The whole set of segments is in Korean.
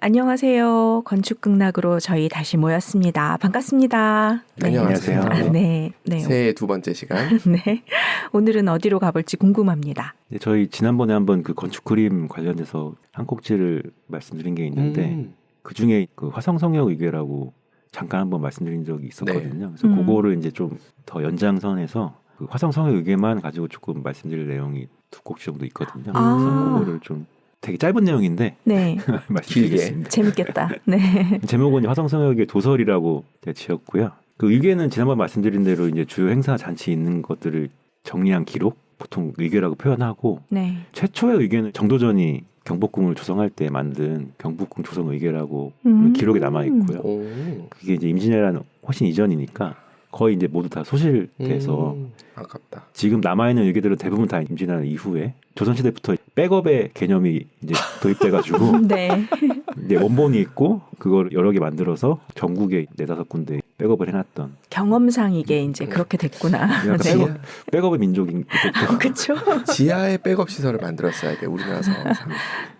안녕하세요. 건축극락으로 저희 다시 모였습니다. 반갑습니다. 네. 안녕하세요. 네. 새해 두 번째 시간. 네. 오늘은 어디로 가볼지 궁금합니다. 네, 저희 지난번에 한번 그 건축 그림 관련해서 한 꼭지를 말씀드린 게 있는데 그 중에 그 화성성역 의궤라고 잠깐 한번 말씀드린 적이 있었거든요. 그래서 그거를 이제 좀 더 연장선에서 그 화성성역 의궤만 가지고 조금 말씀드릴 내용이 두 꼭지 정도 있거든요. 그래서 그거를 좀 되게 짧은 내용인데 네. 말씀드리겠습니다. 재밌겠다. 네. 제목은 화성성역의 도설이라고 제가 지었고요. 그 의궤는 지난번 말씀드린 대로 이제 주요 행사 잔치 있는 것들을 정리한 기록, 보통 의궤라고 표현하고 네. 최초의 의궤는 정도전이 경복궁을 조성할 때 만든 경복궁 조성 의궤라고 기록에 남아 있고요. 그게 이제 임진왜란 훨씬 이전이니까 거의 이제 모두 다 소실돼서 아깝다. 지금 남아 있는 의궤들은 대부분 다 임진왜란 이후에 조선시대부터 백업의 개념이 이제 도입돼가지고 네. 이제 원본이 있고 그걸 여러 개 만들어서 전국에 4-5군데 백업을 해놨던 경험상 이게 이제 그렇게 됐구나. 네. 백업의 민족인 그렇죠. 지하에 백업 시설을 만들었어야 돼. 우리나라 상황상.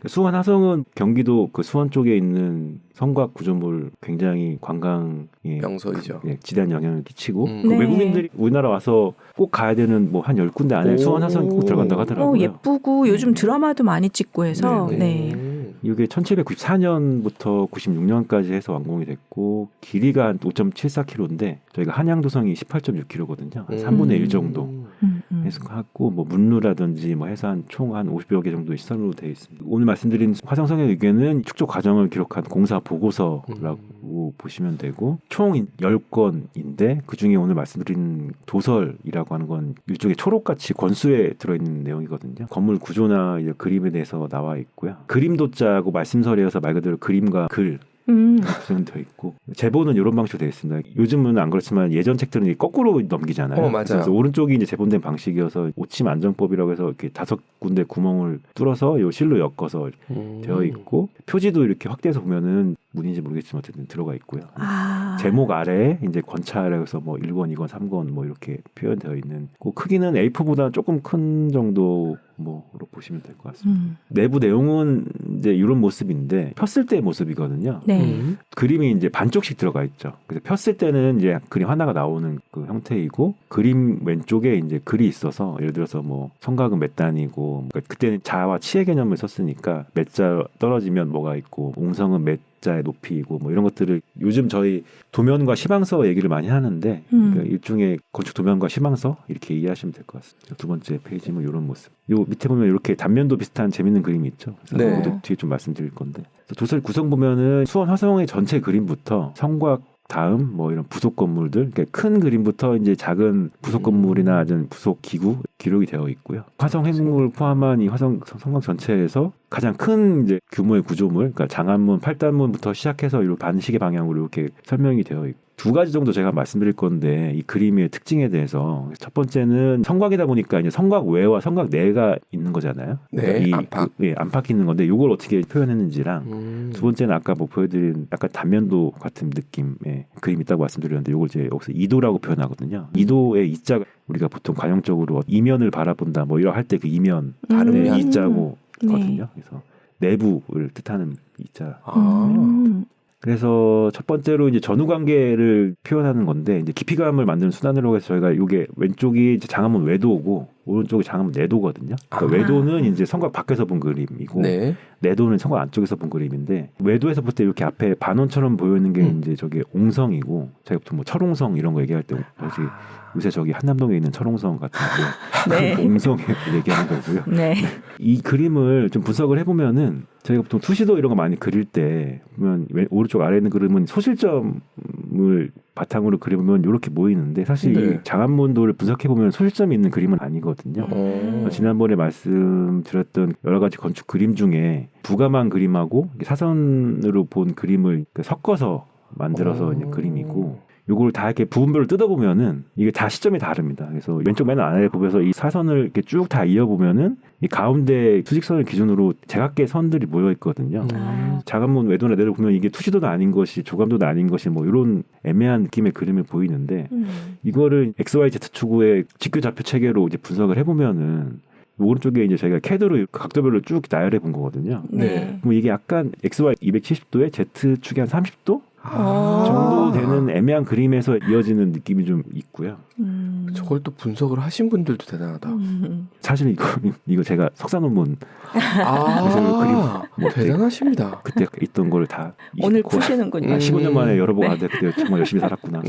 수원 화성은 경기도 그 수원 쪽에 있는 성곽 구조물 굉장히 관광에 명소이죠. 지대한 영향을 끼치고 그 네. 외국인들이 우리나라 와서 꼭 가야 되는 뭐 한 10군데 안에 수원 화성이 꼭 들어간다고 하더라고요. 예쁘고 요즘 드라마도 많이 찍고 해서 네. 이게 1794년부터 96년까지 해서 완공이 됐고 길이가 한 5.74km인데 저희가 한양도성이 18.6km거든요. 3분의 1 정도 해서 갖고 뭐 문루라든지 뭐 해서 총 한 50여 개 정도 시설로 되어 있습니다. 오늘 말씀드린 화성성역 의궤는 축조 과정을 기록한 공사 보고서라고 보시면 되고 총 10건인데 그중에 오늘 말씀드린 도설이라고 하는 건 일종의 초록같이 권수에 들어있는 내용이거든요. 건물 구조나 이제 그림에 대해서 나와 있고요. 그림도자고 말씀설이어서 말 그대로 그림과 글 구성되어 있고 제본은 이런 방식으로 되어 있습니다. 요즘은 안 그렇지만 예전 책들은 거꾸로 넘기잖아요. 맞아요. 그래서 오른쪽이 이제 제본된 방식이어서 오침 안정법이라고 해서 이렇게 5군데 구멍을 뚫어서 요 실로 엮어서 되어 있고 표지도 이렇게 확대해서 보면은 문인지 모르겠지만 어쨌든 들어가 있고요. 제목 아래에 이제 권차라고 해서 뭐 1권, 2권, 3권 뭐 이렇게 표현되어 있는 그 크기는 A4보다 조금 큰 정도 뭐로 보시면 될 것 같습니다. 내부 내용은 이제 이런 모습인데 폈을 때의 모습이거든요. 네. 그림이 이제 반쪽씩 들어가 있죠. 그래서 폈을 때는 이제 그림 하나가 나오는 그 형태이고 그림 왼쪽에 이제 글이 있어서 예를 들어서 뭐 성곽은 몇 단이고 그러니까 그때는 자와 치의 개념을 썼으니까 몇 자 떨어지면 뭐가 있고 옹성은 몇 자의 높이이고 뭐 이런 것들을 요즘 저희 도면과 시방서 얘기를 많이 하는데 그러니까 일종의 건축 도면과 시방서 이렇게 이해하시면 될 것 같습니다. 두 번째 페이지는 이런 모습. 요 밑에 보면 이렇게 단면도 비슷한 재밌는 그림이 있죠. 그래서 그것도 뒤에 좀 말씀드릴 건데 도설 구성 보면은 수원 화성의 전체 그림부터 성곽 다음 뭐 이런 부속 건물들, 그러니까 큰 그림부터 이제 작은 부속 건물이나 부속 기구 기록이 되어 있고요. 화성 핵물을 포함한 이 화성 성곽 전체에서 가장 큰 이제 규모의 구조물, 그러니까 장안문, 팔단문부터 시작해서 이렇게 반시계 방향으로 이렇게 설명이 되어 있고. 두 가지 정도 제가 말씀드릴 건데 이 그림의 특징에 대해서 첫 번째는 성곽이다 보니까 이제 성곽 외와 성곽 내가 있는 거잖아요. 네, 이 안팎. 안팎이 있는 건데 이걸 어떻게 표현했는지랑 두 번째는 아까 뭐 보여드린 약간 단면도 같은 느낌의 그림이 있다고 말씀드렸는데 이걸 이제 여기서 이도라고 표현하거든요. 이도의 이자가 우리가 보통 관용적으로 이면을 바라본다 뭐 이런 할 때 그 이면 발음의 이자고 거든요. 그래서 내부를 뜻하는 이자. 그래서 첫 번째로 이제 전후 관계를 표현하는 건데 이제 깊이감을 만드는 수단으로 해서 저희가 이게 왼쪽이 이제 장안문 외도고 오른쪽이 장안문 내도거든요. 그러니까 외도는 이제 성곽 밖에서 본 그림이고 내도는 성곽 안쪽에서 본 그림인데 외도에서 볼 때 이렇게 앞에 반원처럼 보이는 게 이제 저게 옹성이고 저희가 보통 뭐 철옹성 이런 거 얘기할 때 요새 저기 한남동에 있는 철옹성 같은 거 옹성 얘기하는 거고요. 네. 이 그림을 좀 분석을 해보면은 저희가 보통 투시도 이런 거 많이 그릴 때 보면 오른쪽 아래에 있는 그림은 소실점을 바탕으로 그려보면 이렇게 보이는데 사실 장안문도를 분석해보면 소실점이 있는 그림은 아니거든요. 지난번에 말씀드렸던 여러 가지 건축 그림 중에 부가만 그림하고 사선으로 본 그림을 섞어서 만들어서 이제 그림이고 요걸 다 이렇게 부분별로 뜯어보면은 이게 다 시점이 다릅니다. 그래서 왼쪽 맨 아래에 보면서 이 사선을 이렇게 쭉 다 이어보면은 이 가운데 수직선을 기준으로 제각계 선들이 모여 있거든요. 장안문 외도나 내를 보면 이게 투시도도 아닌 것이 조감도도 아닌 것이 뭐 이런 애매한 느낌의 그림을 보이는데 이거를 XYZ 축구의 직교 좌표 체계로 이제 분석을 해보면은 오른쪽에 이제 저희가 캐드로 각도별로 쭉 나열해 본 거거든요. 네. 그럼 이게 약간 XY 270도에 Z축이 한 30도 아. 정도 되는 애매한 그림에서 이어지는 느낌이 좀 있고요. 저걸 또 분석을 하신 분들도 대단하다. 사실 이거 제가 석사 논문 아, 뭐 대단하십니다. 그때 있던 걸 다 오늘 푸시는군요. 15년 만에 열어보고 아, 그때 정말 열심히 살았구나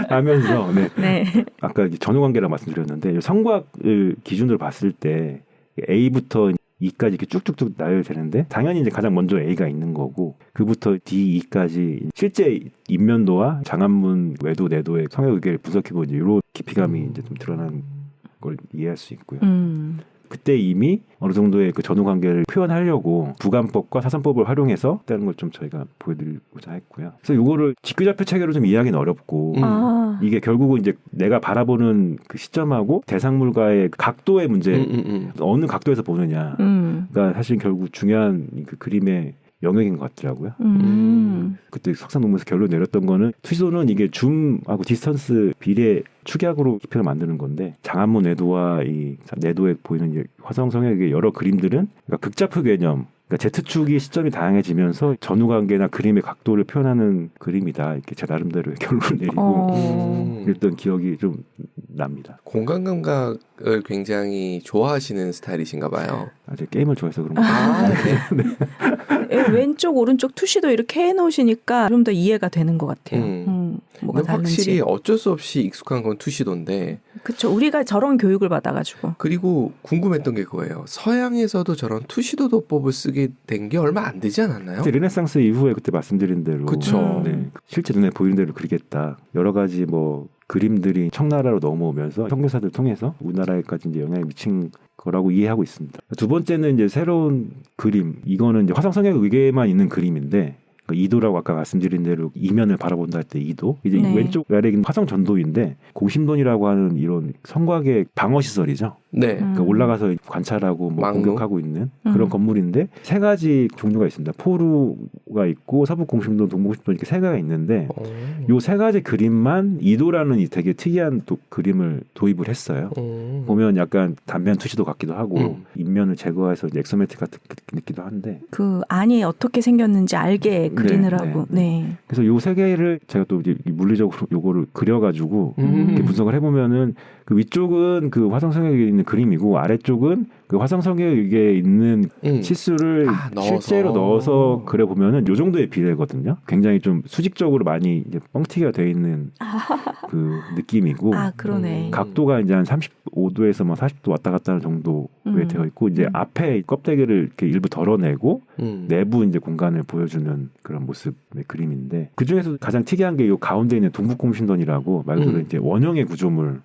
하면서 네. 네. 아까 전후관계라고 말씀드렸는데 성곽을 기준으로 봤을 때 A부터 E까지 이렇게 쭉쭉쭉 나열되는데 당연히 이제 가장 먼저 A가 있는 거고 그부터 D, E까지 실제 인면도와 장안문 외도, 내도의 성역 의계를 분석해보면 이런 깊이감이 이제 좀 드러나는 걸 이해할 수 있고요. 그때 이미 어느 정도의 그 전후 관계를 표현하려고 부관법과 사선법을 활용해서 했다는 걸 좀 저희가 보여드리고자 했고요. 그래서 이거를 직교좌표 체계로 좀 이해하기는 어렵고 이게 결국은 이제 내가 바라보는 그 시점하고 대상물과의 각도의 문제 어느 각도에서 보느냐 그러니까 사실 결국 중요한 그 그림의 영역인 것 같더라고요. 그때 석사 논문에서 결론 내렸던 거는 투시도는 이게 줌하고 디스턴스 비례 축약으로 깊이를 만드는 건데 장안문 내도와 이 내도에 보이는 이 화성 성역의 여러 그림들은 그러니까 극좌표 개념 그러니까 Z축이 시점이 다양해지면서 전후 관계나 그림의 각도를 표현하는 그림이다. 이렇게 제 나름대로 결론을 내리고 그랬던 기억이 좀 납니다. 공간 감각을 굉장히 좋아하시는 스타일이신가 봐요. 아직 게임을 좋아해서 그런 거. 네. 왼쪽 오른쪽 투시도 이렇게 해놓으시니까 좀 더 이해가 되는 것 같아요. 뭐가 근데 다른지. 확실히 어쩔 수 없이 익숙한 건 투시도인데 그렇죠. 우리가 저런 교육을 받아가지고. 그리고 궁금했던 게 그거예요. 서양에서도 저런 투시도 도법을 쓰게 된 게 얼마 안 되지 않았나요? 그때 르네상스 이후에 그때 말씀드린 대로 그쵸. 네, 실제 눈에 보이는 대로 그리겠다. 여러 가지 뭐 그림들이 청나라로 넘어오면서 선교사들 통해서 우리나라에까지 이제 영향을 미친 거라고 이해하고 있습니다. 두 번째는 이제 새로운 그림. 이거는 이제 화성 성역 의계에만 있는 그림인데 이도라고 아까 말씀드린 대로 이면을 바라본다 할 때 이도 이제 네. 왼쪽 아래에 있는 화성 전도인데 공심돈이라고 하는 이런 성곽의 방어 시설이죠. 네. 그러니까 올라가서 관찰하고 뭐 막루? 공격하고 있는 그런 건물인데 세 가지 종류가 있습니다. 포루가 있고 서북 공심돈, 동공심돈 이렇게 세 가지가 있는데 요 세 가지 그림만 이도라는 이 되게 특이한 또 그림을 도입을 했어요. 보면 약간 단면 투시도 같기도 하고 인면을 제거해서 이제 엑소메트릭 같은 느낌도 한데 그 안이 어떻게 생겼는지 알게 그리느라고. 네. 네. 그래서 요 세 개를 제가 또 이제 물리적으로 요거를 그려가지고 이렇게 분석을 해보면은 그 위쪽은 그 화성성역에 있는 그림이고 아래쪽은 그 화성성역에 있는 치수를 실제로 넣어서 그려보면은 요 정도의 비례거든요. 굉장히 좀 수직적으로 많이 이제 뻥튀기가 되어 있는 그 느낌이고. 아, 그러네. 각도가 이제 한 35도에서 뭐 40도 왔다 갔다 하는 정도에 되어 있고 이제 앞에 껍데기를 이렇게 일부 덜어내고 내부 이제 공간을 보여주는 그런 모습의 그림인데 그 중에서 가장 특이한 게 이 가운데 있는 동북공심돈이라고 말 그대로 이제 원형의 구조물.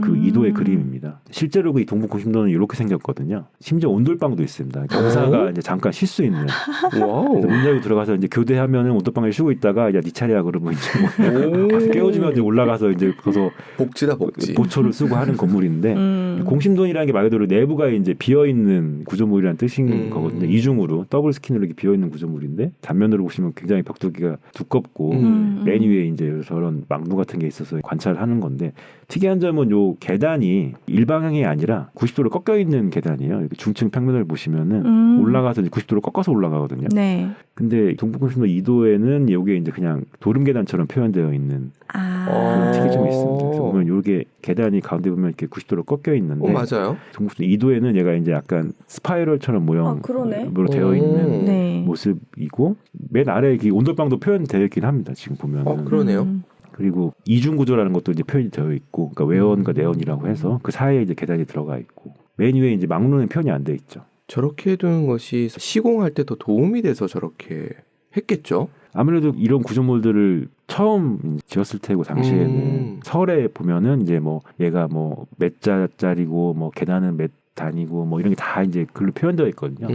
그 이도의 그림입니다. 실제로 그 동북공심돈은 이렇게 생겼거든요. 심지어 온돌방도 있습니다. 경사가 이제 잠깐 쉴 수 있는. 문 열고 들어가서 이제 교대하면은 온돌방에 쉬고 있다가 야 네 차례야 그러면 이제 뭐 가서 깨워주면 이제 올라가서 이제 거기서 복지다 복지. 보초를 쓰고 하는 건물인데 공심돈이라는 게 말 그대로 내부가 이제 비어 있는 구조물이라는 뜻인 거거든요. 이중으로 더블 스킨으로 이렇게 비어 있는 구조물인데 단면으로 보시면 굉장히 벽두기가 두껍고 맨 위에 이제 저런 망루 같은 게 있어서 관찰하는 건데 특이한 점은 요 계단이 일방향이 아니라 90도로 꺾여 있는 계단이에요. 이렇게 중층 평면을 보시면은 올라가서 이제 90도로 꺾어서 올라가거든요. 네. 근데 동북공심도 2도에는 요게 이제 그냥 도름 계단처럼 표현되어 있는 그런 특이점이 있습니다. 그래서 보면 요게 계단이 가운데 보면 이렇게 90도로 꺾여 있는데 맞아요. 동북공심도 2도에는 얘가 이제 약간 스파이럴처럼 모양으로 되어 있는 네. 모습이고 맨 아래에 이 온돌방도 표현되어 있긴 합니다. 지금 보면은. 그러네요. 그리고 이중 구조라는 것도 이제 표현이 되어 있고, 그러니까 외원과 내원이라고 해서 그 사이에 이제 계단이 들어가 있고, 맨 위에 이제 막루는 표현이 안 돼 있죠. 저렇게 해두는 것이 시공할 때 더 도움이 돼서 저렇게 했겠죠. 아무래도 이런 구조물들을 처음 지었을 테고 당시에는 설에 보면은 이제 뭐 얘가 뭐 몇 자짜리고 뭐 계단은 몇 단이고 뭐 이런 게 다 이제 글로 표현되어 있거든요.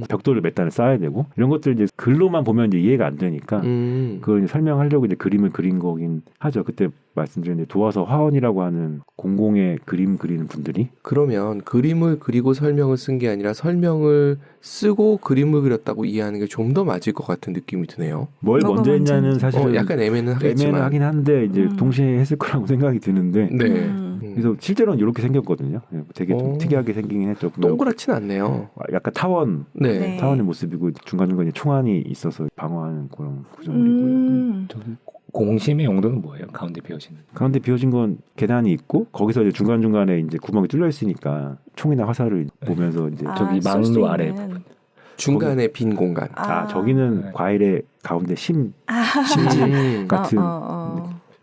벽돌을 몇 단을 쌓아야 되고 이런 것들 이제 글로만 보면 이제 이해가 안 되니까 그걸 이제 설명하려고 이제 그림을 그린 거긴 하죠. 그때 말씀드렸는데 도화서 화원이라고 하는 공공의 그림 그리는 분들이 그러면 그림을 그리고 설명을 쓴 게 아니라 설명을 쓰고 그림을 그렸다고 이해하는 게 좀 더 맞을 것 같은 느낌이 드네요. 뭘 먼저 했냐는 사실은 약간 애매는 하겠지만 애매하긴 한데 이제 동시에 했을 거라고 생각이 드는데 네. 그래서 실제로는 이렇게 생겼거든요. 되게 좀 오. 특이하게 생기긴 했죠. 동그랗진 않네요. 약간 타원, 네. 네. 타원의 모습이고 중간중간에 총알이 있어서 방어하는 그런 구조물이고요. 저기 공심의 용도는 뭐예요? 가운데 비어지는. 가운데 비어진 건 계단이 있고 거기서 이제 중간중간에 이제 구멍이 뚫려 있으니까 총이나 화살을 보면서 이제 저기 쏠수 망루 아래 있는. 중간에 빈 공간. 저기는 네. 과일의 가운데 심지 음. 같은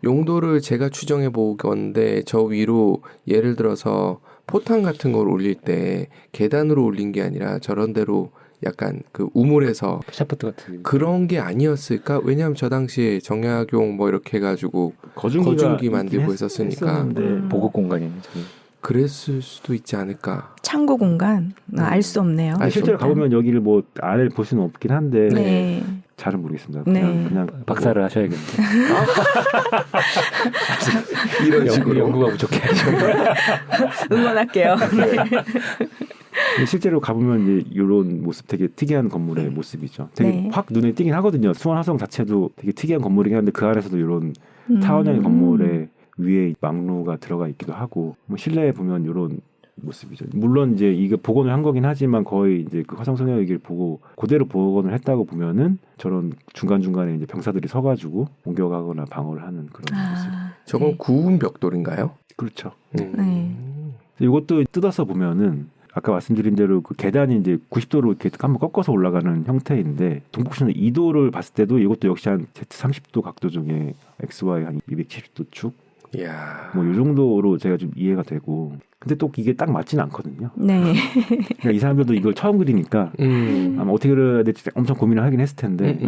용도를 제가 추정해 보건데 저 위로 예를 들어서 포탄 같은 걸 올릴 때 계단으로 올린 게 아니라 저런 데로 약간 그 우물에서 샤프트 같은. 그런 게 아니었을까? 왜냐하면 저 당시에 정약용 뭐 이렇게 해가지고 거중기 만들고 했었으니까. 보급 공간이네. 저기. 그랬을 수도 있지 않을까. 창고 공간 알 수 없네요. 알 수 실제로 없다. 가보면 여기를 뭐 안을 볼 수는 없긴 한데 네. 잘은 모르겠습니다. 네. 그냥 박사를 하셔야겠는데. 이런 식으로. 연구가 부족해. 응원할게요. 근데 실제로 가보면 이제 이런 모습 되게 특이한 건물의 모습이죠. 되게 네. 확 눈에 띄긴 하거든요. 수원화성 자체도 되게 특이한 건물이긴 한데 그 안에서도 이런 타원형의 건물에 위에 망루가 들어가 있기도 하고 뭐 실내에 보면 이런 모습이죠. 물론 이제 이게 복원을 한 거긴 하지만 거의 이제 그 화성성형기를 보고 그대로 복원을 했다고 보면은 저런 중간 중간에 이제 병사들이 서가지고 공격하거나 방어를 하는 그런 모습. 저건 네. 구운 벽돌인가요? 그렇죠. 네. 이것도 뜯어서 보면은 아까 말씀드린 대로 그 계단이 이제 90도로 이렇게 한번 꺾어서 올라가는 형태인데 동북신은 2도를 봤을 때도 이것도 역시 한 Z30도 각도 중에 XY 한 270도 축. 이야. 뭐 이 정도로 제가 좀 이해가 되고 근데 또 이게 딱 맞지는 않거든요. 네. 그러니까 이 사람들도 이걸 처음 그리니까 아마 어떻게 그려야 될지 엄청 고민을 하긴 했을 텐데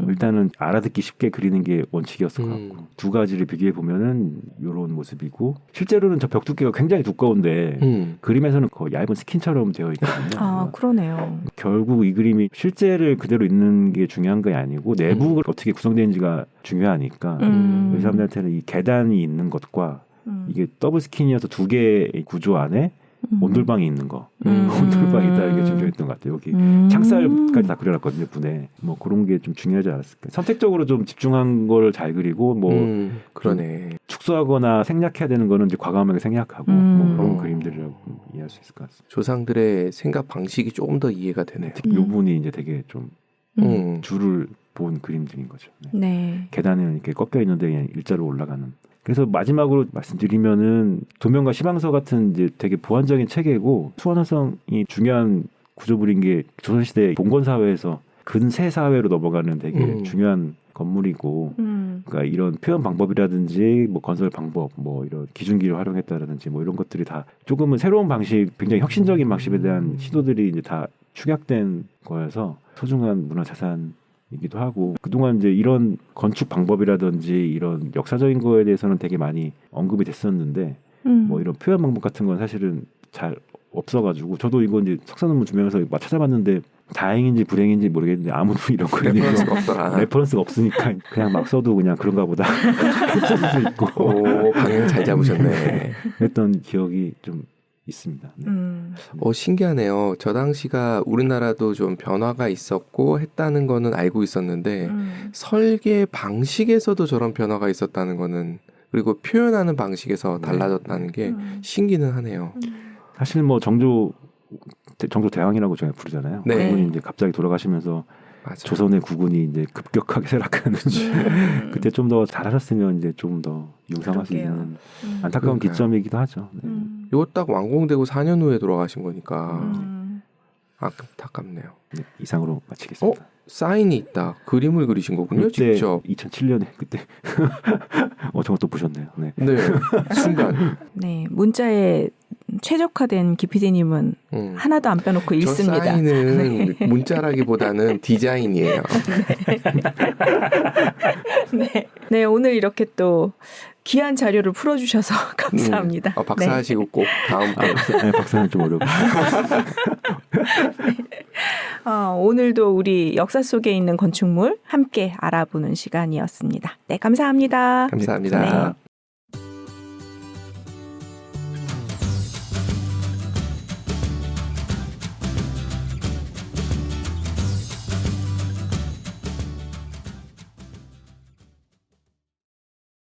일단은 알아듣기 쉽게 그리는 게 원칙이었을 것 같고 두 가지를 비교해 보면은 이런 모습이고 실제로는 저 벽 두께가 굉장히 두꺼운데 그림에서는 거의 얇은 스킨처럼 되어 있거든요. 아, 그러네요. 결국 이 그림이 실제를 그대로 있는 게 중요한 게 아니고 내부가 어떻게 구성되는지가 중요하니까 이 사람들한테는 이 계단이 있는 것과 이게 더블 스킨이어서 두 개의 구조 안에 온돌방이 있는 거 온돌방이 있다는 게 중요했던 것 같아요. 여기 창살까지 다 그려놨거든요. 분에 뭐 그런 게 좀 중요하지 않았을까. 선택적으로 좀 집중한 걸 잘 그리고 뭐 그러네. 축소하거나 생략해야 되는 거는 이제 과감하게 생략하고 뭐 그런 그림들이라고 이해할 수 있을 것 같습니다. 조상들의 생각 방식이 조금 더 이해가 되네요. 특히 이 부분이 이제 되게 좀 줄을 본 그림들인 거죠. 네. 네. 계단은 이렇게 꺾여 있는데 그냥 일자로 올라가는. 그래서 마지막으로 말씀드리면은 도면과 시방서 같은 이제 되게 보완적인 체계고 수원화성이 중요한 구조물인 게 조선시대 봉건 사회에서 근세 사회로 넘어가는 되게 중요한 건물이고, 그러니까 이런 표현 방법이라든지 뭐 건설 방법, 뭐 이런 기준기를 활용했다라든지 뭐 이런 것들이 다 조금은 새로운 방식, 굉장히 혁신적인 방식에 대한 시도들이 이제 다 축약된 거여서 소중한 문화자산. 이기도 하고 그동안 이제 이런 건축 방법이라든지 이런 역사적인 거에 대해서는 되게 많이 언급이 됐었는데 뭐 이런 표현 방법 같은 건 사실은 잘 없어가지고 저도 이거 이제 석사 논문 준비하면서 막 찾아봤는데 다행인지 불행인지 모르겠는데 아무도 이런 거에 레퍼런스가 없더라. 레퍼런스가 없으니까 그냥 막 써도 그냥 그런가 보다 했을 수도 있고 오, 방향 잘 잡으셨네. 했던 기억이 좀 있습니다. 네. 신기하네요. 저 당시가 우리나라도 좀 변화가 있었고 했다는 거는 알고 있었는데 설계 방식에서도 저런 변화가 있었다는 거는 그리고 표현하는 방식에서 달라졌다는 게 신기는 하네요. 사실 뭐 정조 대왕이라고 저희가 부르잖아요. 네. 그분이 이제 갑자기 돌아가시면서 맞아요. 조선의 국군이 이제 급격하게 쇠락하는 그때 좀 더 잘하셨으면 이제 좀 더 융성할 수 있는 안타까운 그러니까요. 기점이기도 하죠. 네. 이거 딱 완공되고 4년 후에 돌아가신 거니까 안타깝네요. 네, 이상으로 마치겠습니다. 사인이 있다. 그림을 그리신 거군요, 그때 직접. 2007년에 그때 저거 또 보셨네요. 네. 네, 순간. 네, 문자에 최적화된 기피디님은 하나도 안 빼놓고 저 읽습니다. 사인은 문자라기보다는 디자인이에요. 네. 네, 오늘 이렇게 또 귀한 자료를 풀어주셔서 감사합니다. 박사하시고 꼭 다음 거. 박사는 좀 어렵고. 오늘도 우리 역사 속에 있는 건축물 함께 알아보는 시간이었습니다. 네, 감사합니다. 감사합니다. 네.